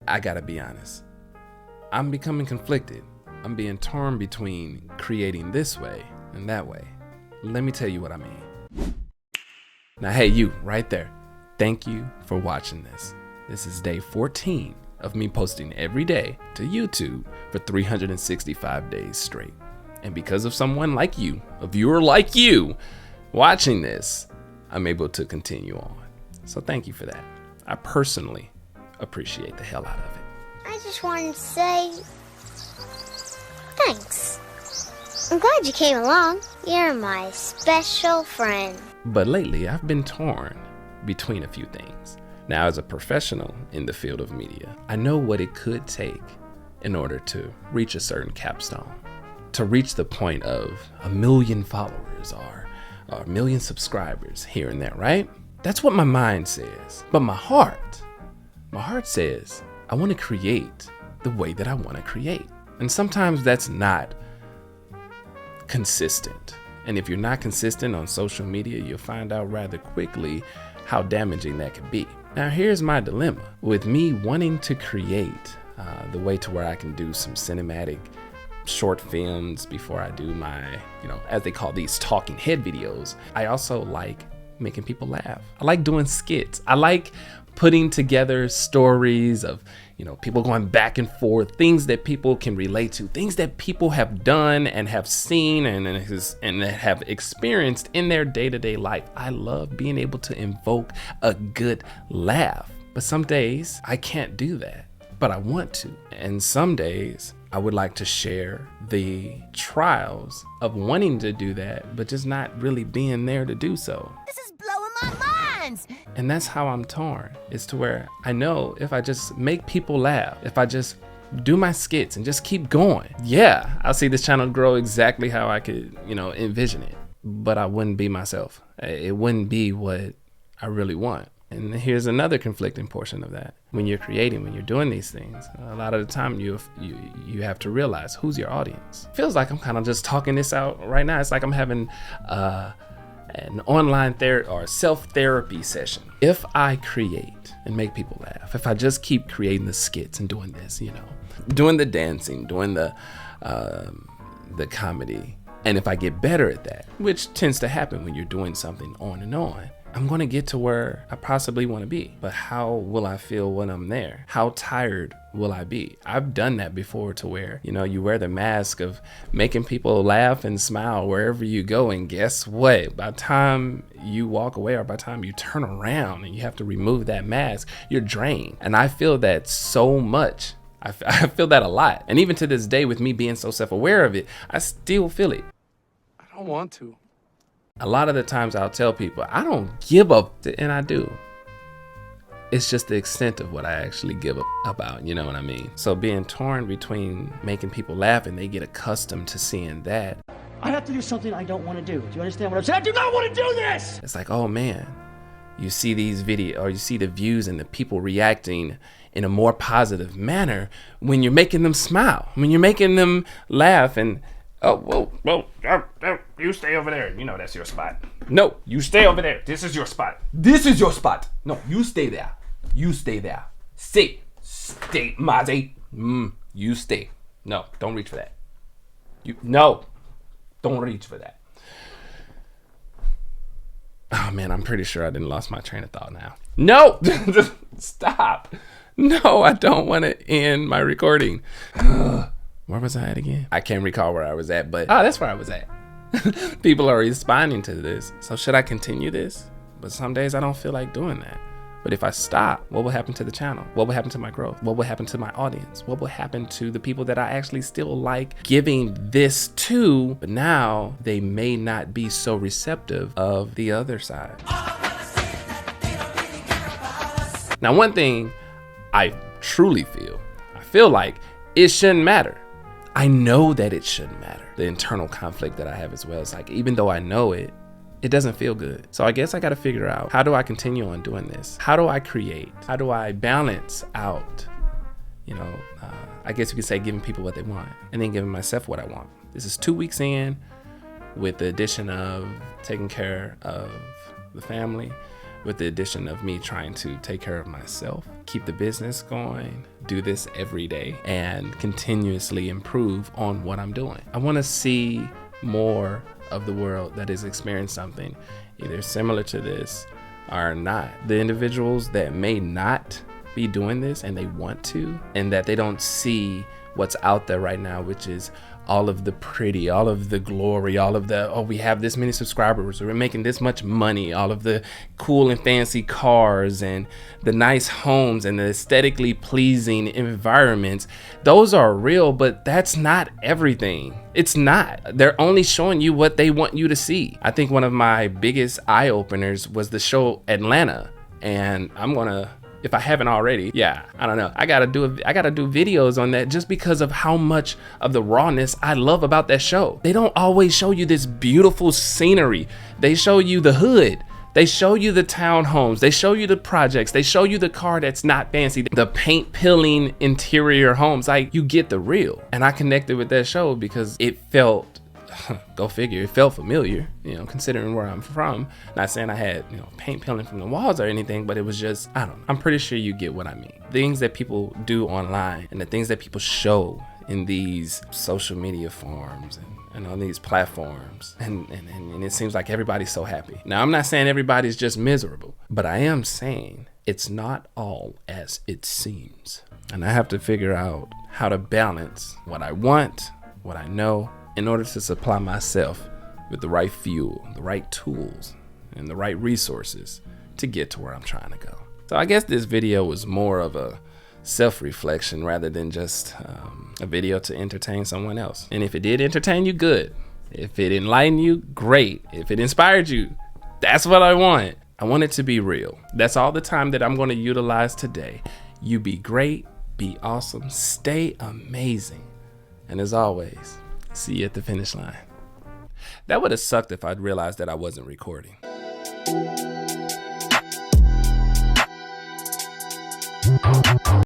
I gotta be honest. I'm becoming conflicted. I'm being torn between creating this way and that way. Let me tell you what I mean. Now, hey, you right there. Thank you for watching this. This is day 14 of me posting every day to YouTube for 365 days straight. And because of someone like you, a viewer like you, watching this, I'm able to continue on. So thank you for that. I personally appreciate the hell out of it. I just wanted to say thanks. I'm glad you came along. You're my special friend. But lately, I've been torn between a few things. Now, as a professional in the field of media, I know what it could take in order to reach a certain capstone, to reach the point of 1 million followers or 1 million subscribers here and there, right? That's what my mind says. But my heart says, I want to create the way that I want to create. And sometimes that's not consistent. And if you're not consistent on social media, you'll find out rather quickly how damaging that could be. Now, here's my dilemma. With me wanting to create the way to where I can do some cinematic short films before I do my, as they call these talking head videos, I also like making people laugh. I like doing skits. I like putting together stories of, people going back and forth, things that people can relate to, things that people have done and have seen and have experienced in their day-to-day life. I love being able to invoke a good laugh. But some days I can't do that, but I want to. And some days I would like to share the trials of wanting to do that, but just not really being there to do so. This is blowing my mind! And that's how I'm torn. It's to where I know if I just make people laugh, if I just do my skits and just keep going, yeah, I'll see this channel grow exactly how I could, envision it. But I wouldn't be myself. It wouldn't be what I really want. And here's another conflicting portion of that. When you're creating, when you're doing these things, a lot of the time you have to realize who's your audience. Feels like I'm kind of just talking this out right now. It's like I'm having an online therapy or self-therapy session. If I create and make people laugh, if I just keep creating the skits and doing this, doing the dancing, doing the comedy, and if I get better at that, which tends to happen when you're doing something on and on, I'm going to get to where I possibly want to be. But how will I feel when I'm there? How tired will I be? I've done that before to where, you wear the mask of making people laugh and smile wherever you go. And guess what? By the time you walk away or by the time you turn around and you have to remove that mask, you're drained. And I feel that so much. I feel that a lot. And even to this day, with me being so self-aware of it, I still feel it. I don't want to. A lot of the times I'll tell people, I don't give up, and I do. It's just the extent of what I actually give up about, you know what I mean? So being torn between making people laugh and they get accustomed to seeing that. I have to do something I don't want to do. Do you understand what I'm saying? I do not want to do this! It's like, oh man, you see these videos, or you see the views and the people reacting in a more positive manner when you're making them smile, when you're making them laugh and, oh, whoa, you stay over there. That's your spot. No, you stay over there. This is your spot. This is your spot. No, you stay there. You stay there. Stay, Mazi. You stay. No, don't reach for that. No, don't reach for that. Oh man, I'm pretty sure I didn't lost my train of thought now. No, stop. No, I don't want to end my recording. Where was I at again? I can't recall where I was at, but that's where I was at. People are responding to this. So should I continue this? But some days I don't feel like doing that. But if I stop, what will happen to the channel? What will happen to my growth? What will happen to my audience? What will happen to the people that I actually still like giving this to, but now they may not be so receptive of the other side? Now, one thing I truly feel like it shouldn't matter. I know that it shouldn't matter. The internal conflict that I have as well. It's like, even though I know it, it doesn't feel good. So I guess I got to figure out, how do I continue on doing this? How do I create? How do I balance out, I guess you could say giving people what they want and then giving myself what I want. This is 2 weeks in with the addition of taking care of the family, with the addition of me trying to take care of myself, keep the business going, do this every day, and continuously improve on what I'm doing. I want to see more of the world that is experiencing something either similar to this or not. The individuals that may not be doing this and they want to, and that they don't see what's out there right now, which is all of the pretty, all of the glory, all of the, oh, we have this many subscribers, or we're making this much money, all of the cool and fancy cars and the nice homes and the aesthetically pleasing environments. Those are real, but that's not everything. It's not. They're only showing you what they want you to see. I think one of my biggest eye openers was the show Atlanta, and I'm gonna, if I haven't already, I don't know. I gotta do videos on that just because of how much of the rawness I love about that show. They don't always show you this beautiful scenery. They show you the hood. They show you the townhomes. They show you the projects. They show you the car that's not fancy. The paint peeling interior homes. Like, you get the real. And I connected with that show because it felt, go figure, it felt familiar, considering where I'm from. Not saying I had, paint peeling from the walls or anything, but it was just, I don't know. I'm pretty sure you get what I mean. Things that people do online and the things that people show in these social media forums and on these platforms. And it seems like everybody's so happy. Now, I'm not saying everybody's just miserable, but I am saying it's not all as it seems. And I have to figure out how to balance what I want, what I know, in order to supply myself with the right fuel, the right tools, and the right resources to get to where I'm trying to go. So I guess this video was more of a self-reflection rather than just a video to entertain someone else. And if it did entertain you, good. If it enlightened you, great. If it inspired you, that's what I want. I want it to be real. That's all the time that I'm going to utilize today. You be great, be awesome, stay amazing. And as always, see you at the finish line. That would have sucked if I'd realized that I wasn't recording.